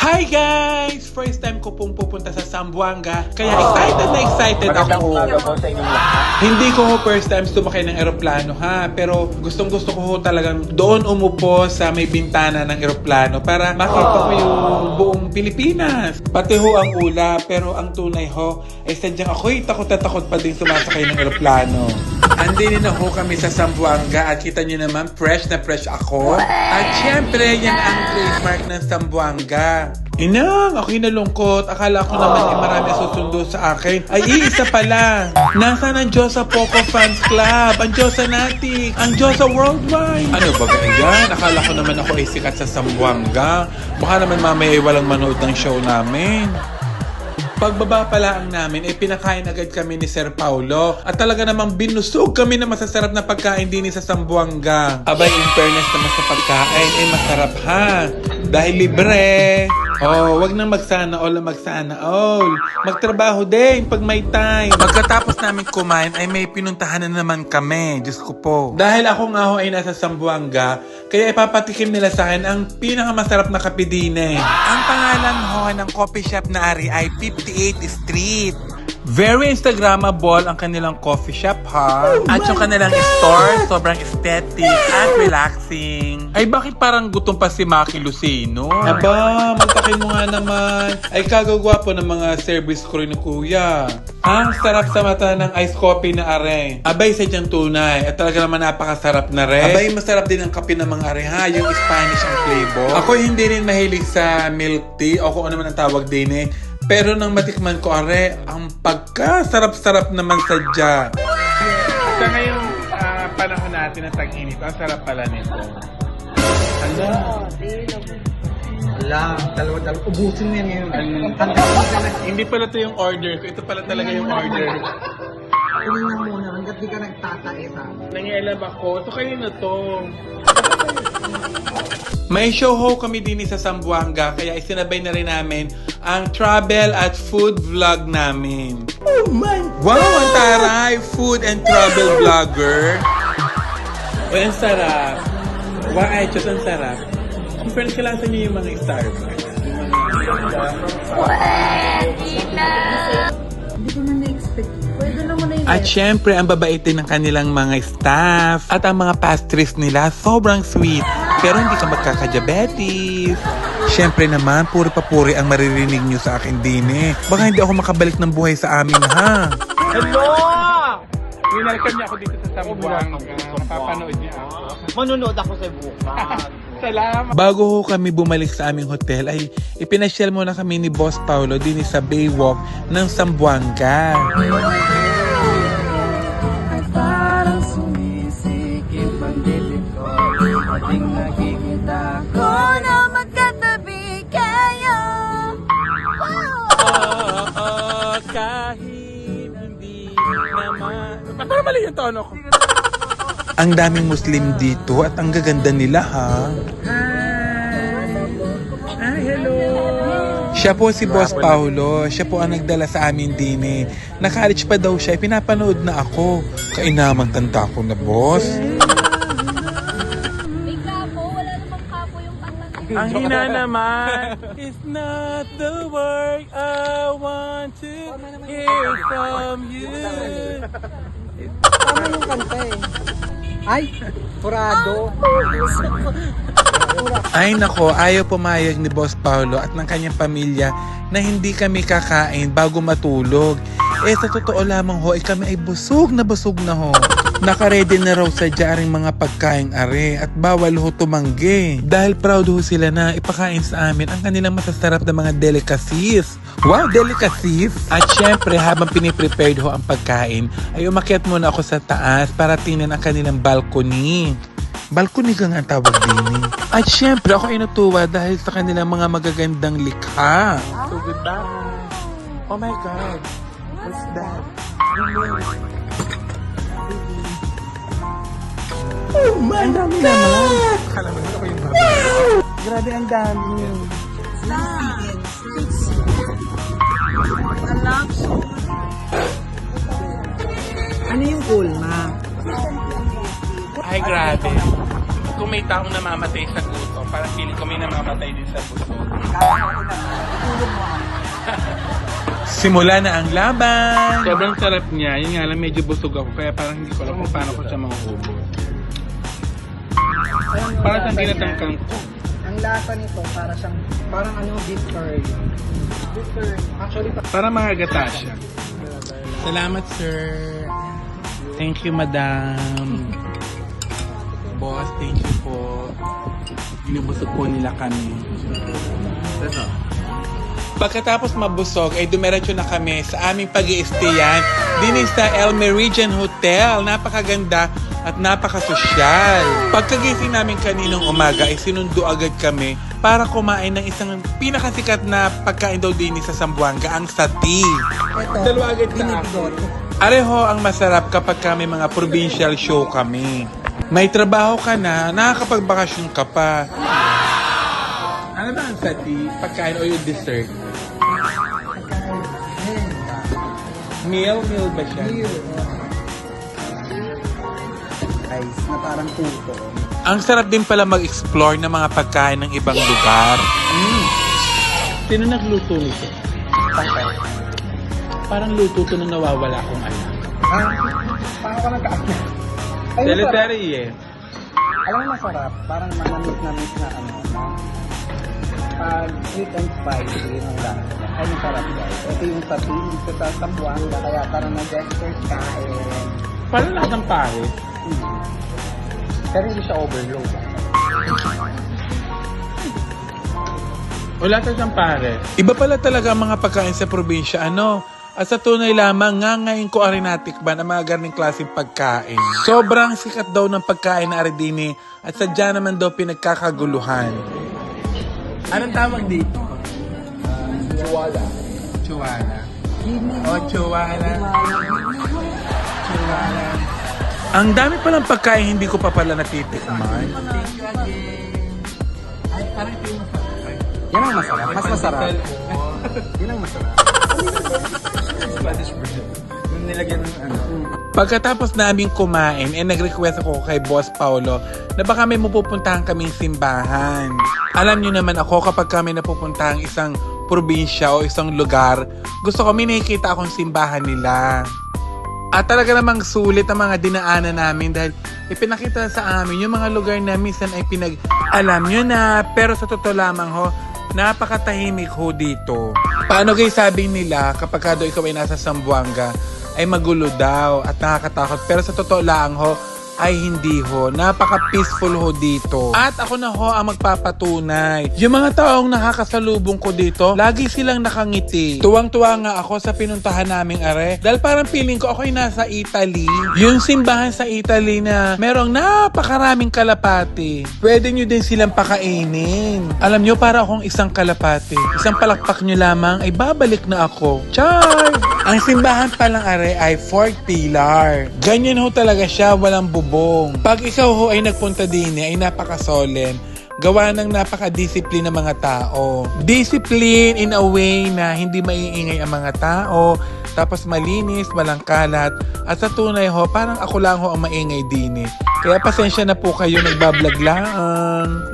Hi guys! First time ko pong pupunta sa Zamboanga, kaya excited ako. Hindi ko first time sumakay ng eroplano ha, pero gustong gusto ko talagang doon umupo sa may bintana ng eroplano para makita ko yung buong Pilipinas. Pati ho ang ula, pero ang tunay ho ay sadyang ako'y takot na takot pa din sumasakay ng eroplano. Andinin na ho kami sa Zamboanga at kita nyo naman fresh na fresh ako. At syempre yan ang trademark ng Zamboanga. Inang, ako'y nalungkot. Akala ko naman ay marami susundo sa akin. Ay, iisa pala. Nasaan ang Diyosa Poco Fans Club? Ang Diyosa Natik? Ang Diyosa Worldwide? Ano ba yan? Akala ko naman ako ay sikat sa Zamboanga. Baka naman mamaya ay walang manood ng show namin. Pagbaba pala ang namin, pinakain agad kami ni Sir Paulo. At talaga namang binusog kami na masasarap na pagkain din sa Zamboanga. Abay, in fairness naman sa pagkain, masarap ha. Dahil libre. Oh, wag nang magsana all. Magtrabaho din pag may time. Pagkatapos namin kumain ay may pinuntahan na naman kami. Diyos ko po. Dahil ako nga ho ay nasa Zamboanga, kaya ipapatikim nila sa akin ang pinakamasarap na kapidine. Ang pangalan ho ng coffee shop na ari ay 58th Street. Very Instagrammable ang kanilang coffee shop ha. At yung kanilang store, sobrang aesthetic at relaxing. Ay bakit parang gutom pa si Maki Lucino? Aba, magpakin mo nga naman. Ay kagagwapo ng mga service crew ni Kuya. Ang sarap sa mata ng iced coffee na are. Abay, sadyang tunay. At talaga naman napakasarap na rin. Abay, masarap din ang kape ng mga are ha. Yung Spanish ang flavor. Ako hindi rin mahilig sa milk tea o kung ano man ang tawag din eh. Pero nang matikman ko are, ang pagkasarap-sarap naman sadya. Sa ngayong panahon natin na tag-init, ang sarap pala nito. Ala, dalawa. Ubusin niya ngayon. Hindi pala ito yung order ko. Ito pala talaga yung order. Kunin na muna, hanggat di ka nagtatae ha. Nangialam ako. So kayo na to. May show ho kami din sa Zamboanga, kaya isinabay na rin namin ang travel at food vlog namin. Oh my! Wow! Ang taray! Food and travel vlogger. Uy, ang sarap. Wow, ay, Diyos, ang sarap. Siyempre, kailangan niyo yung mga Starbucks. Hindi ko na na-expect. Pwede naman na yun. At syempre, ang babait din ng kanilang mga staff. At ang mga pastries nila, sobrang sweet. Pero hindi ka magkaka-diabetes. Syempre naman, puri-papuri ang maririnig nyo sa akin din eh. Baka hindi ako makabalik ng buhay sa amin ha. Hello! Winalcome niya ako dito sa Zamboanga. Napapanood niya ako. Manunood ako sa bukas. Salamat! Bago ho kami bumalik sa aming hotel ay ipinasyal muna kami ni Boss Paulo din sa Baywalk ng Zamboanga. Parang sumisikip ang dilim ko. Ating nakikita ko na magkatabi kayo. Kahit hindi naman... Parang mali yung tono ko. Ang daming Muslim dito at ang gaganda nila ha. Hi, hello. Siya po si Boss Paulo. Siya po ang nagdala sa amin din eh. Na-college pa daw siya. Pinapanood na ako. Kainamang tanda ko na, boss. May kapo, wala namang kapo yung kanta. Ang hina naman. It's not the word I want to hear from you. Tama yung kanta eh. Ay, kurado. Ay nako, ayaw pumayag ni Boss Paulo at ng kanyang pamilya na hindi kami kakain bago matulog. Eh sa totoo lamang ho, kami ay busog na ho. Nakaredy na raw sa jaring mga pagkaing are at bawal ho tumanggi. Dahil proud ho sila na ipakain sa amin ang kanilang masasarap na mga delicacies. Wow, delicacies! At syempre, habang piniprepared ho ang pagkain, ay umakyat muna ako sa taas para tingnan ang kanilang balcony. Balcony ka nga ang tawag din. At syempre, ako ay natuwa dahil sa kanilang mga magagandang likha. So, goodbye. Oh my God. What's that? Oh my God! Kala mo ako yung babae. Grabe ang dami. Ano yung kulma? Ay, grabe. Kung may taong namamatay sa gutom. Parang feeling ko may namamatay din sa gutom. Simula na ang laban! Sobrang sarap niya. Yun nga lang, medyo busog ako. Kaya parang hindi ko alam kung paano ko siya mahuhubos. Parang siyang tinatangkang ko. Ang lasa nito, parang ano, bitter. Bitter. Actually, Para mga gata siya. Salamat, sir. Thank you, madam. Boss, thank you po. Binubusog po nila kami. Pagkatapos mabusog, ay dumiretso na kami sa aming pag-i-stayan din sa El Meridian Hotel. Napakaganda at napakasosyal. Pagkagising namin kaninang umaga, ay sinundo agad kami para kumain ng isang pinakasikat na pagkain daw din sa Zamboanga, ang sati. ito, Dalawa agad sa binibigot. Areho ang masarap kapag kami mga provincial show kami. May trabaho ka na, nakakapagbakasyon ka pa. Ano ba ang sati? Pagkain o yung dessert? Meal ba siya? Ice na parang puto. Ang sarap din pala mag-explore ng mga pagkain ng ibang lugar. Sino nagluto nito? Parang luto to nung nawawala akong alam. Paano ka nagkaakyat? Ay, masarap. Delitary eh. Alam mo masarap. Parang manamit-namit na ano. Sweet and spicy yung lahat. Ay, masarap guys. Ito yung sati dito sa Zamboanga. Kaya parang nag-expert kain. Parang lahat ng pare. Pero hindi siya overload. Wala ka siyang pare. Iba pala talaga ang mga pagkain sa probinsya, ano? At sa tunay lamang, nga ngayon ko ari natikban ang mga ganong klaseng pagkain. Sobrang sikat daw ng pagkain na aridini at sadya naman daw pinagkakaguluhan. Anong tawag dito? Chuwala. Chuwala. Chuwala. Chuwala. Ang dami palang pagkain hindi ko pa pala natitikman. Ay, parang ito yung masarap. Yan ang masarap. Mas masarap. Yan ang masarap. Spanish bread. Yung nilagyan ng ano. Pagkatapos namin kumain, nag-request ako kay Boss Paulo na baka may mapupuntahan kaming simbahan. Alam nyo naman ako, kapag kami napupuntahan isang probinsya o isang lugar, gusto ko may nakikita akong simbahan nila. At talaga namang sulit ang mga dinaanan namin dahil ipinakita sa amin yung mga lugar na minsan ay pinag-alam nyo na, pero sa totoo lamang ho, napakatahimik ho dito. Paano guys, sabi nila kapag daw ikaw ay nasa Zamboanga ay magulo daw at nakakatakot, pero sa totoo lang ho ay hindi ho. Napaka-peaceful ho dito. At ako na ho ang magpapatunay. Yung mga taong nakakasalubong ko dito, lagi silang nakangiti. Tuwang-tuwa nga ako sa pinuntahan naming are. Dahil parang feeling ko ako ay nasa Italy. Yung simbahan sa Italy na merong napakaraming kalapati. Pwede nyo din silang pakainin. Alam nyo, para akong isang kalapati. Isang palakpak nyo lamang ay babalik na ako. Char! Ang simbahan palang are ay Fort Pilar. Ganyan ho talaga siya, walang bubong. Pag ikaw ho ay nagpunta din ay napaka-solemn. Gawa ng napaka-discipline ng mga tao. Discipline in a way na hindi maiingay ang mga tao, tapos malinis, walang kalat. At sa tunay ho, parang ako lang ho ang maingay din eh. Kaya pasensya na po kayo, nagbablog lang.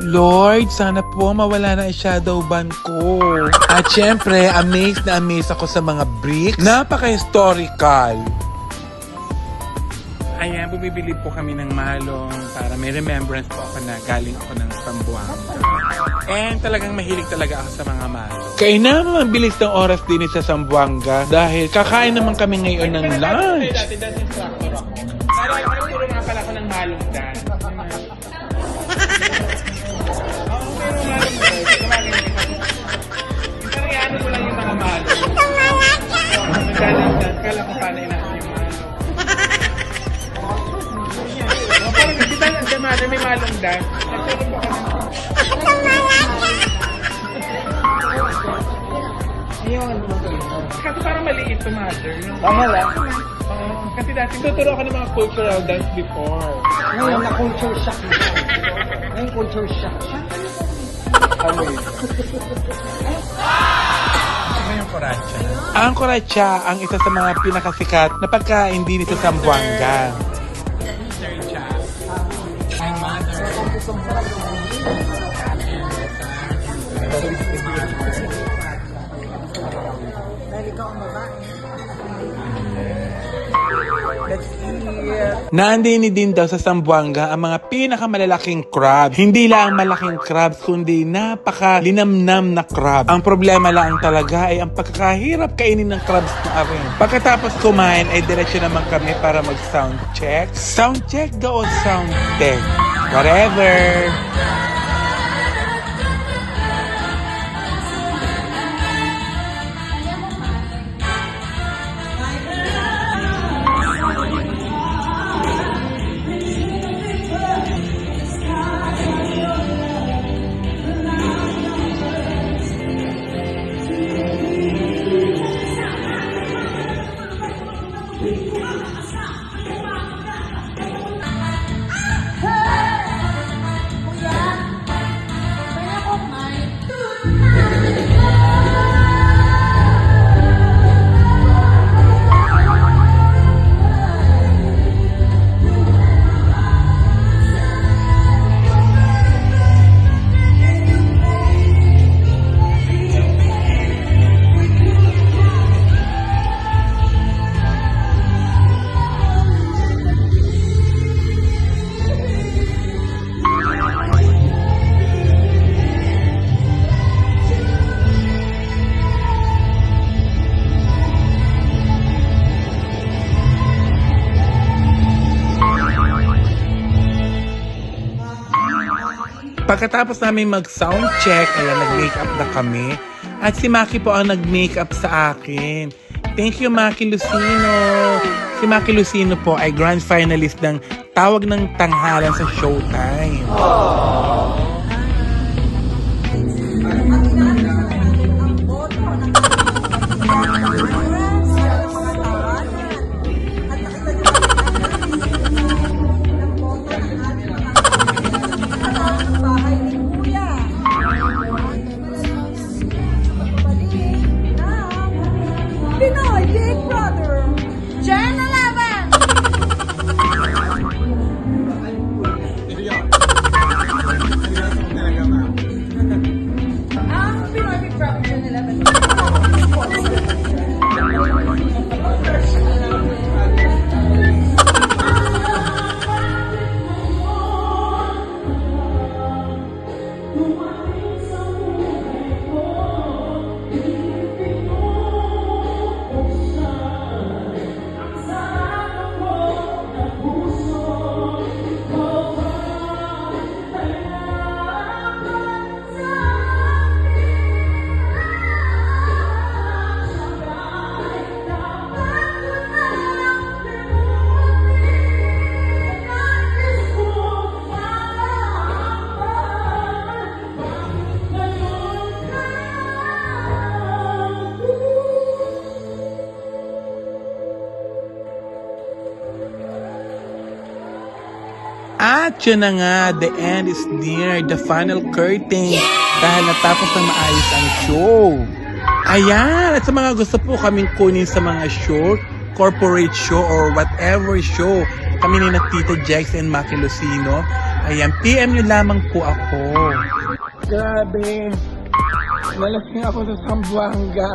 Lord, sana po mawala na ang shadow ban ko. At syempre, amazed na amazed ako sa mga bricks. Napaka-historical. Ayan, bumibili po kami ng malong para may remembrance po ako na galing ako ng Zamboanga. And talagang mahilig talaga ako sa mga malong. Kaya naman ang bilis ng oras din sa Zamboanga dahil kakain naman kami ngayon ng lunch. Dati instructor ako. Nagturo nga pala ako ng malong dance. Oo, pero malong dance. Pero ano ko lang yung mga malong. Nagdadance, kala ko paano inahin yung malong. Parang di ba may malong dance? Nagturo ba ka ng... Ayun. Kasi parang maliit to, mother. Tama lang. Kasi dati tuturo ako ng mga cultural dance before. Ngayon na culture shock na. Ngayon culture shock. Ano yung koratsa? Ang koratsa ang isa sa mga pinakasikat na pagkain din sa Zamboanga. My mother. Let's eat. Naandini din daw sa Zamboanga ang mga pinakamalalaking crab. Hindi lang malaking crabs, kundi napaka-linamnam na crab. Ang problema lang talaga ay ang pagkakahirap kainin ng crabs na rin. Pagkatapos kumain ay diretsyo naman kami para mag-sound check. Sound check daw o sound check? Whatever. Pagkatapos namin mag-sound check, ayan, nag-makeup na kami. At si Maki po ang nag-makeup sa akin. Thank you, Maki Lucino. Si Maki Lucino po ay grand finalist ng Tawag ng Tanghalan sa Showtime. Pinoy Big Brother, Gen 11. Ang Pinoy Big Brother, Gen 11. At yun na nga, the end is near, the final curtain. Dahil natapos na maayos ang show. Ayan, at sa mga gusto po kaming kunin sa mga show, corporate show or whatever show, kami ni na Tita Jex and Maki Lucino, ayan, PM nyo lamang po ako. Grabe, nalasing ako sa Zamboanga.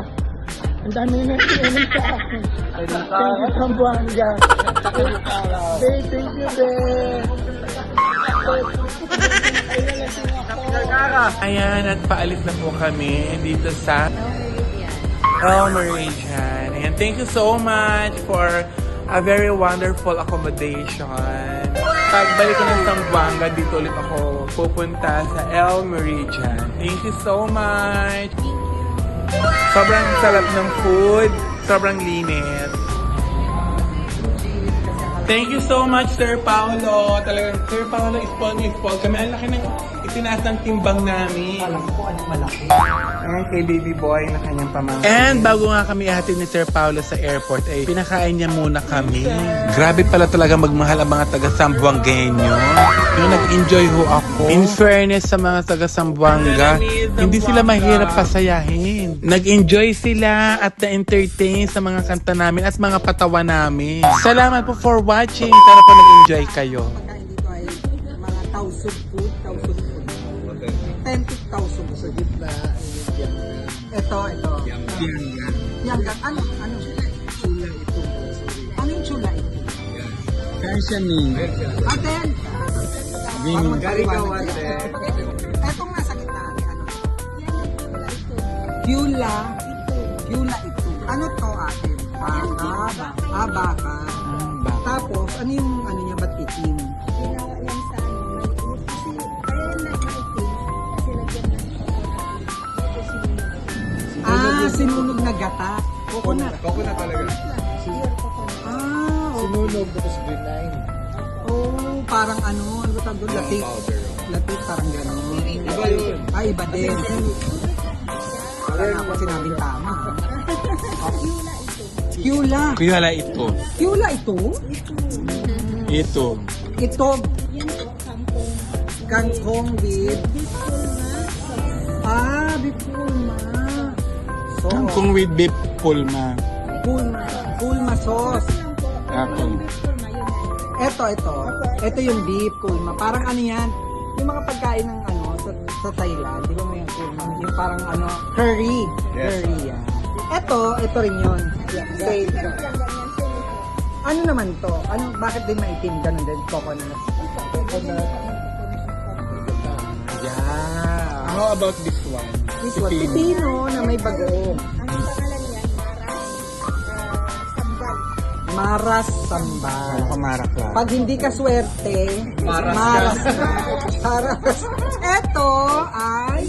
Ang dami na PM sa akin. Thank you, Zamboanga. Babe, thank you, babe. Ayan, at paalis na po kami dito sa El Meridian. Ayan, thank you so much for a very wonderful accommodation. Pagbalik ko ng Zamboanga, dito ulit ako pupunta sa El Meridian. Thank you so much. Sobrang sarap ng food, sobrang linis. Thank you so much, Sir Paolo. Talagang, Sir Paolo, spoil kami. Ang laki ng itinaas ng timbang namin. Alam ko anong malaki. Ayan, kay baby boy na kanyang pamangkin. And bago nga kami ihatid ni Sir Paolo sa airport, ay pinakain niya muna kami. Grabe pala talaga magmahal ang mga taga-Zamboangueño. Yung nag-enjoy ho ako. In fairness sa mga taga-Zamboanga, hindi sila mahirap pasayahin. Nag-enjoy sila at na-entertain sa mga kanta namin at mga patawa namin. Salamat po for watching. Sana po nag-enjoy kayo. Dito ay mga 1,000 food. 10,000 sa gitna. Ito. Yang ano? Chula ito. Ano yung chula ito? Meron siya Ming. Aten! Ming. Garigawan. Etong nasa gitna. Ano? Kyula. Kyula ito. Ano to atin? Baka. Baka. Tapos, ano yung ano niya ba't itim? Ginawa yan sa ano, may kasi kaya nag-itim kasi lagyan ng Sinunog na gata. Coconut. Coconut talaga. pure coconut. Okay. Sinunog tapos grenade. Oh, parang ano ba tawag doon? Latik. Latik, parang gano'n. Iba yun. Iba din. Parang ako sinabing tama. Kyula. Kuyala ito. Kyula ito? Ito. Ito, Yan po, kangkong. kangkong with, Beef pulma. So, Kangkong with beef pulma. pulma sauce. Lang po, Ako. yung beef pulma, yun na. Ito yung beef pulma. Parang ano yan, yung mga pagkain ng ano, sa Thailand, di ba may yung pulma? Yung parang ano, curry. Yes. Curry yan. Ito rin yun. Same. Lang ganyan, same. Ano naman to? Ano, bakit din maitim? Ganun din, coconut. Yeah. How about this one? This one, pipino na may bagoong. Ang pangalan yan, Maras Sambal. Maras sambal. Kamarak lang. Pag hindi ka swerte, Maras maras ka. Maras. Ito ay,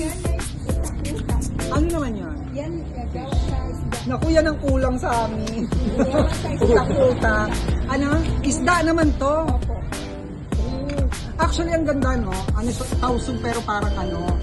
ano naman yun? Yan, gawa sa isda. Naku, yan ang kulang sa amin. Isda-puta. Ano? Isda naman to. Opo. Actually, ang ganda, no? Ano, tausog pero parang ano,